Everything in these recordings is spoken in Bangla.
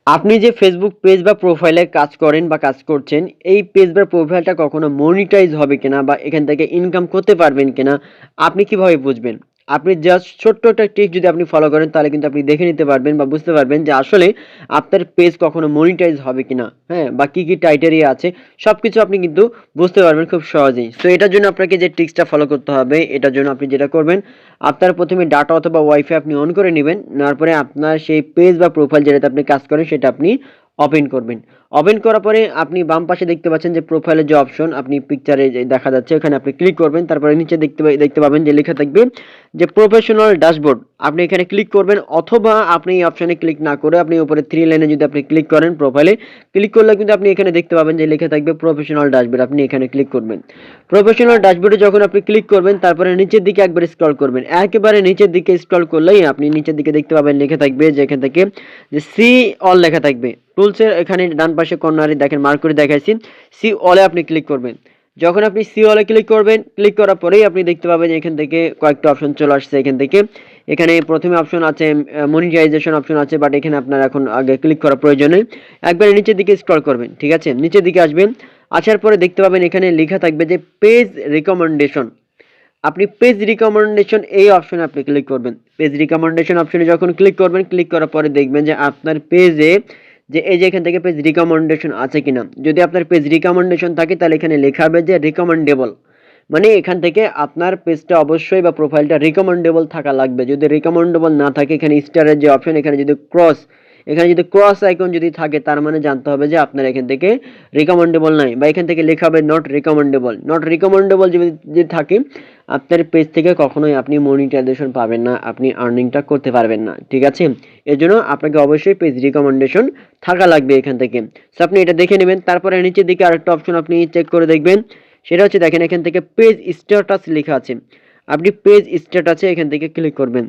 আপনি যে ফেসবুক পেজ বা প্রোফাইলে কাজ করেন বা কাজ করছেন, এই পেজ বা প্রোফাইলটা কখনো মনিটাইজ হবে কিনা বা এখান থেকে ইনকাম করতে পারবেন কিনা, আপনি কিভাবে বুঝবেন? আপনি জাস্ট ছোট্ট একটা ট্রিক যদি আপনি ফলো করেন তাহলে কিন্তু আপনি দেখে নিতে পারবেন বা বুঝতে পারবেন যে আসলে আপনার পেজ কখনো মনিটাইজ হবে কিনা, হ্যাঁ? বা কি ক্রাইটেরিয়া আছে সবকিছু আপনি কিন্তু বুঝতে পারবেন খুব সহজেই। সো এটার জন্য আপনাকে যে ট্রিক্সটা ফলো করতে হবে, এটার জন্য আপনি যেটা করবেন, আপনার প্রথমে ডাটা অথবা ওয়াইফাই আপনি অন করে নেবেন। নেওয়ার পরে আপনার সেই পেজ বা প্রোফাইল যেটাতে আপনি কাজ করেন সেটা আপনি ওপেন করবেন। ওপেন করার পরে আপনি বাম পাশে দেখতে পাচ্ছেন যে প্রোফাইলের যে অপশন আপনি পিকচারে যে দেখা যাচ্ছে ওখানে আপনি ক্লিক করবেন। তারপরে নিচে দেখতে পাবেন যে লেখা থাকবে যে প্রফেশনাল ড্যাশবোর্ড। আপনি এখানে ক্লিক করবেন অথবা আপনি এই অপশনে ক্লিক না করে আপনি উপরে 3 লাইনে যদি আপনি ক্লিক করেন প্রোফাইলে, ক্লিক করলে কিন্তু আপনি এখানে দেখতে পাবেন যে লেখা থাকবে প্রফেশনাল ড্যাশবোর্ড। আপনি এখানে ক্লিক করবেন। প্রফেশনাল ড্যাশবোর্ডে যখন আপনি ক্লিক করবেন তারপরে নিচের দিকে একবার স্ক্রল করবেন। একেবারে নিচের দিকে স্ক্রল করলেই আপনি নিচের দিকে দেখতে পাবেন লেখা থাকবে যে এখান থেকে যে সি অল লেখা থাকবে। টুলসের এখানে ডান পাশে কর্নারে দেখেন মার্ক করে দেখাইছি। সি অলে আপনি ক্লিক করবেন। যখন আপনি সি অলে ক্লিক করবেন, ক্লিক করার পরেই আপনি দেখতে পাবেন এখান থেকে কয়েকটা অপশন চলে আসছে এখান থেকে। এখানে প্রথমে অপশন আছে মনিটাইজেশন অপশন আছে, বাট এখানে আপনার এখন আগে ক্লিক করার প্রয়োজন নেই। একবারে নিচের দিকে স্ক্রল করবেন, ঠিক আছে? নিচের দিকে আসবেন। আসার পরে দেখতে পাবেন এখানে লেখা থাকবে যে পেজ রিকমেন্ডেশন। আপনি পেজ রিকমেন্ডেশন এই অপশনে আপনি ক্লিক করবেন। পেজ রিকমেন্ডেশন অপশনে যখন ক্লিক করবেন, ক্লিক করার পরে দেখবেন যে আপনার পেজে যে এই যে এখান থেকে পেজ রিকমেন্ডেশন আছে কিনা। যদি আপনার পেজ রিকমেন্ডেশন থাকে তাহলে এখানে লেখা হবে যে রিকমেন্ডেবল। মানে এখান থেকে আপনার পেজটা অবশ্যই বা প্রোফাইলটা রিকমেন্ডেবল থাকা লাগবে। যদি রিকমেন্ডেবল না থাকে এখানে স্টারের যে অপশন এখানে যদি ক্রস আইকন যদি থাকে তার মানে জানতে হবে যে আপনার এখান থেকে রিকমেন্ডেবল নাই, বা এখান থেকে লেখা হবে নট রিকমেন্ডেবল। নট রিকমেন্ডেবল যদি থাকে আপনার পেজ থেকে কখনোই আপনি মনিটাইজেশন পাবেন না, আপনি আর্নিংটা করতে পারবেন না, ঠিক আছে? এর জন্য আপনাকে অবশ্যই পেজ রিকমেন্ডেশন থাকা লাগবে এখান থেকে। সো আপনি এটা দেখে নেবেন। তারপরে নিচের দিকে আরেকটা অপশন আপনি চেক করে দেখবেন, সেটা হচ্ছে দেখেন এখান থেকে পেজ স্ট্যাটাস লেখা আছে। আপনি পেজ স্ট্যাটাসে এখান থেকে ক্লিক করবেন।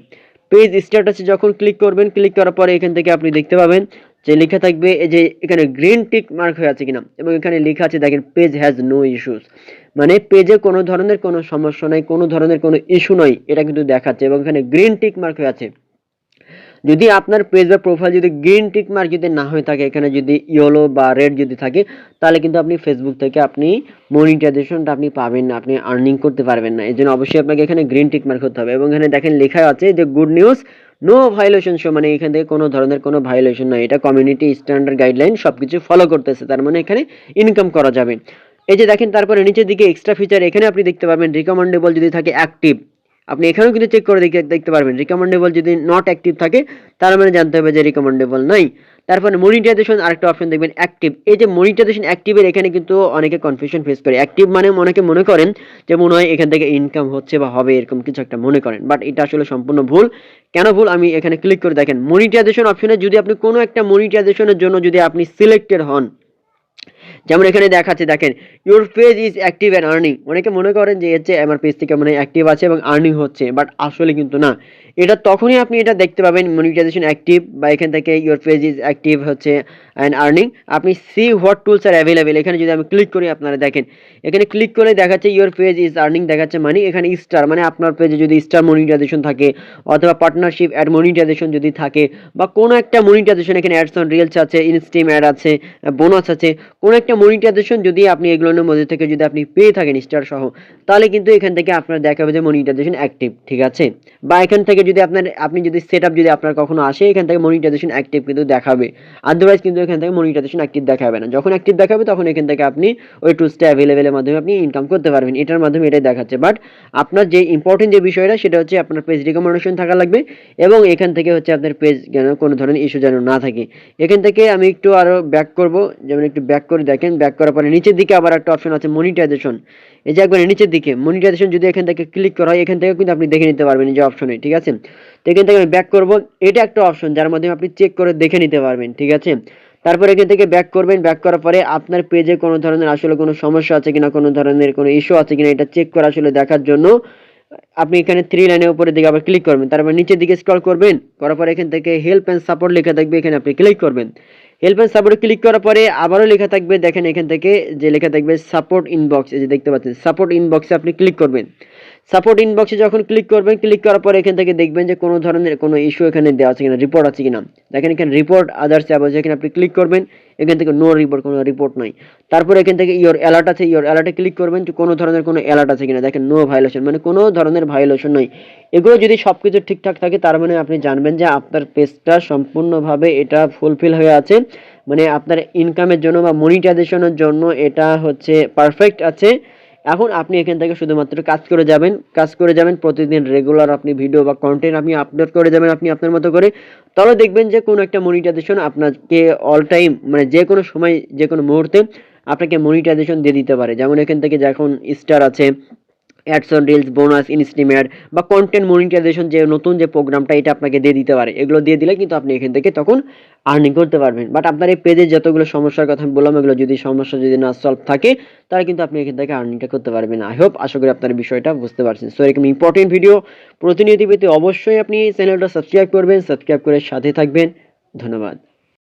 পেজ স্ট্যাটাসে যখন ক্লিক করবেন, ক্লিক করার পরে এখান থেকে আপনি দেখতে পাবেন যে লেখা থাকবে এই যে এখানে গ্রিন টিক মার্ক হয়ে আছে কিনা, এবং এখানে লেখা আছে দেখেন পেজ হ্যাজ নো ইস্যুস। মানে পেজে কোনো ধরনের কোনো সমস্যা নাই, কোনো ধরনের কোনো ইস্যু নয়, এটা কিন্তু দেখাচ্ছে এবং এখানে গ্রিন টিক মার্ক হয়ে আছে। যদি আপনার পেজ বা প্রোফাইল যদি গ্রিন টিক মার্ক যদি না হয়ে থাকে, এখানে যদি ইয়েলো বা রেড যদি থাকে, তাহলে কিন্তু আপনি ফেসবুক থেকে আপনি মনিটাইজেশনটা আপনি পাবেন না, আপনি আর্নিং করতে পারবেন না। এই জন্য অবশ্যই আপনাকে এখানে গ্রিন টিক মার্ক হতে হবে এবং এখানে দেখেন লেখা আছে যে good news no violation show, মানে এখান থেকে কোনো ধরনের কোনো ভায়োলেশন নাই, এটা কমিউনিটি স্ট্যান্ডার্ড গাইডলাইন সবকিছু ফলো করতেছে, তার মানে এখানে ইনকাম করা যাবে। এই যে দেখেন তারপরে নিচের দিকে এক্সট্রা ফিচার এখানে আপনি দেখতে পাবেন রিকমেন্ডেবল যদি থাকে অ্যাক্টিভ, আপনি এখানেও কিন্তু চেক করে দেখতে পারবেন। রিকমেন্ডেবল যদি নট অ্যাক্টিভ থাকে তার মানে জানতে হবে যে রিকমেন্ডেবল নাই। তারপরে মনিটাইজেশন আরেকটা অপশন দেখবেন অ্যাক্টিভ। এই যে মনিটাইজেশন অ্যাক্টিভের এখানে কিন্তু অনেকে কনফিউশন ফেস করে। অ্যাক্টিভ মানে অনেকে মনে করেন যে মনে হয় এখান থেকে ইনকাম হচ্ছে বা হবে, এরকম কিছু একটা মনে করেন, বাট এটা আসলে সম্পূর্ণ ভুল। কেন ভুল আমি এখানে ক্লিক করে দেখেন, মনিটাইজেশন অপশনে যদি আপনি কোনো একটা মনিটাইজেশনের জন্য যদি আপনি সিলেক্টেড হন, যেমন এখানে দেখাচ্ছে দেখেন your page is active and earning. অনেকে মনে করেন যে হচ্ছে আমার পেজ থেকে মানে অ্যাক্টিভ আছে এবং আর্নিং হচ্ছে, বাট আসলে কিন্তু না। এটা তখনই আপনি এটা দেখতে পাবেন মনিটাইজেশন অ্যাক্টিভ বা এখান থেকে ইউর পেজ ইজ অ্যাক্টিভ হচ্ছে অ্যান্ড আর্নিং। আপনি see what tools are available, এখানে যদি আমি ক্লিক করি আপনারা দেখেন এখানে ক্লিক করে দেখাচ্ছে ইউর পেজ ইজ আর্নিং দেখাচ্ছে, মানে এখানে স্টার মানে আপনার পেজে যদি স্টার মনিটাইজেশন থাকে অথবা পার্টনারশিপ অ্যাড মনিটাইজেশন যদি থাকে বা কোনো একটা মনিটাইজেশন এখানে অ্যাডস অন রিলস আছে, ইনস্টিম অ্যাড আছে, বোনাস আছে, কোনো একটা মনিটাইজেশন যদি আপনি এগুলোর মধ্যে থেকে যদি আপনি পেয়ে থাকেন স্টার সহ, তাহলে কিন্তু এখান থেকে আপনার দেখাবে যে মনিটাইজেশন অ্যাক্টিভ, ঠিক আছে? বা এখান থেকে যদি আপনি যদি সেট আপ যদি আপনার কখনো আসে এখান থেকে মনিটাইজেশন অ্যাক্টিভ কিন্তু দেখাবে। আদারওয়াইজ কিন্তু এখান থেকে মনিটাইজেশন অ্যাক্টিভ দেখাবে না। যখন অ্যাক্টিভ দেখাবে তখন এখান থেকে আপনি ওই টুলসটা অ্যাভেলেবেলের মাধ্যমে আপনি ইনকাম করতে পারবেন, এটার মাধ্যমে এটাই দেখাচ্ছে। বাট আপনার যে ইম্পর্টেন্ট যে বিষয়টা সেটা হচ্ছে আপনার পেজ রিকমেন্ডেশন থাকা লাগবে এবং এখান থেকে হচ্ছে আপনার পেজ যেন কোনো ধরনের ইস্যু যেন না থাকে। এখান থেকে আমি একটু আরো ব্যাক করব, যেমন একটু ব্যাক করে দেখেন, ব্যাক করার পরে নিচের দিকে আবার একটা অপশন আছে মনিটাইজেশন। এই যে একবার নিচের দিকে মনিটাইজেশন যদি এখান থেকে ক্লিক করা হয় এখান থেকে কিন্তু আপনি দেখে নিতে পারবেন এই যে অপশনে, ঠিক আছে? তো এখান থেকে আমি ব্যাক করব, এটা একটা অপশন যার মাধ্যমে আপনি চেক করে দেখে নিতে পারবেন, ঠিক আছে? তারপর এখান থেকে ব্যাক করবেন, ব্যাক করার পরে আপনার পেজে কোনো ধরনের আসলে কোনো সমস্যা আছে কিনা, কোনো ধরনের কোনো ইস্যু আছে কিনা এটা চেক করে আসলে দেখার জন্য আপনি এখানে 3 লাইনের উপরের দিকে আবার ক্লিক করবেন। তারপর নিচের দিকে স্ক্রল করবেন, করার পর এখান থেকে হেল্প এন্ড সাপোর্ট লেখা থাকবে, এখানে আপনি ক্লিক করবেন। হেল্প এন্ড সাপোর্টে ক্লিক করার পরে আবারও লেখা থাকবে দেখেন এখান থেকে যে লেখা থাকবে সাপোর্ট ইনবক্স, এই যে দেখতে পাচ্ছেন সাপোর্ট ইনবক্সে আপনি ক্লিক করবেন। সাপোর্ট ইনবক্সে যখন ক্লিক করবেন, ক্লিক করার পরে এখান থেকে দেখবেন যে কোনো ধরনের কোনো ইস্যু এখানে দেওয়া আছে কিনা, রিপোর্ট আছে কিনা। দেখেন এখানে রিপোর্ট আদার্স অ্যাবাউট, যেখানে আপনি ক্লিক করবেন এখান থেকে নো রিপোর্ট, কোনো রিপোর্ট নাই। তারপর এখান থেকে ইওর অ্যালার্ট আছে, ইওর অ্যালার্টে ক্লিক করবেন যে কোনো ধরনের কোনো অ্যালার্ট আছে কিনা। দেখেন নো ভায়োলেশন, মানে কোনো ধরনের ভায়োলেশন নয়। এগুলো যদি সব কিছু ঠিকঠাক থাকে তার মানে আপনি জানবেন যে আপনার পেজটা সম্পূর্ণভাবে এটা ফুলফিল হয়ে আছে, মানে আপনার ইনকামের জন্য বা মনিটাইজেশনের জন্য এটা হচ্ছে পারফেক্ট আছে। এখন আপনি এখান থেকে শুধুমাত্র কাজ করে যাবেন প্রতিদিন রেগুলার আপনি ভিডিও বা কন্টেন্ট আপনি আপলোড করে যাবেন আপনি আপনার মতো করে। তবে দেখবেন যে কোনো একটা মনিটাইজেশন আপনাকে অল টাইম, মানে যে কোনো সময় যে কোনো মুহূর্তে আপনাকে মনিটাইজেশন দিয়ে দিতে পারে। যেমন এখান থেকে যখন স্টার আছে, অ্যাডস অন রিলস, বোনাস, ইনস্টিমেট বা কন্টেন্ট মনিটাইজেশন যে নতুন যে প্রোগ্রামটা এটা আপনাকে দিয়ে দিতে পারে। এগুলো দিয়ে দিলে কিন্তু আপনি এখান থেকে তখন আর্নিং করতে পারবেন। বাট আপনার এই পেজে যতগুলো সমস্যার কথা আমি বললাম, এগুলো যদি সমস্যা যদি না সলভ থাকে তাহলে কিন্তু আপনি এখান থেকে আর্নিংটা করতে পারবেন। আশা করি আপনার বিষয়টা বুঝতে পারছেন। সো এরকম ইম্পর্টেন্ট ভিডিও প্রতিনিয়ত পেতে অবশ্যই আপনি চ্যানেলটা সাবস্ক্রাইব করবেন, সাবস্ক্রাইব করে সাথে থাকবেন। ধন্যবাদ।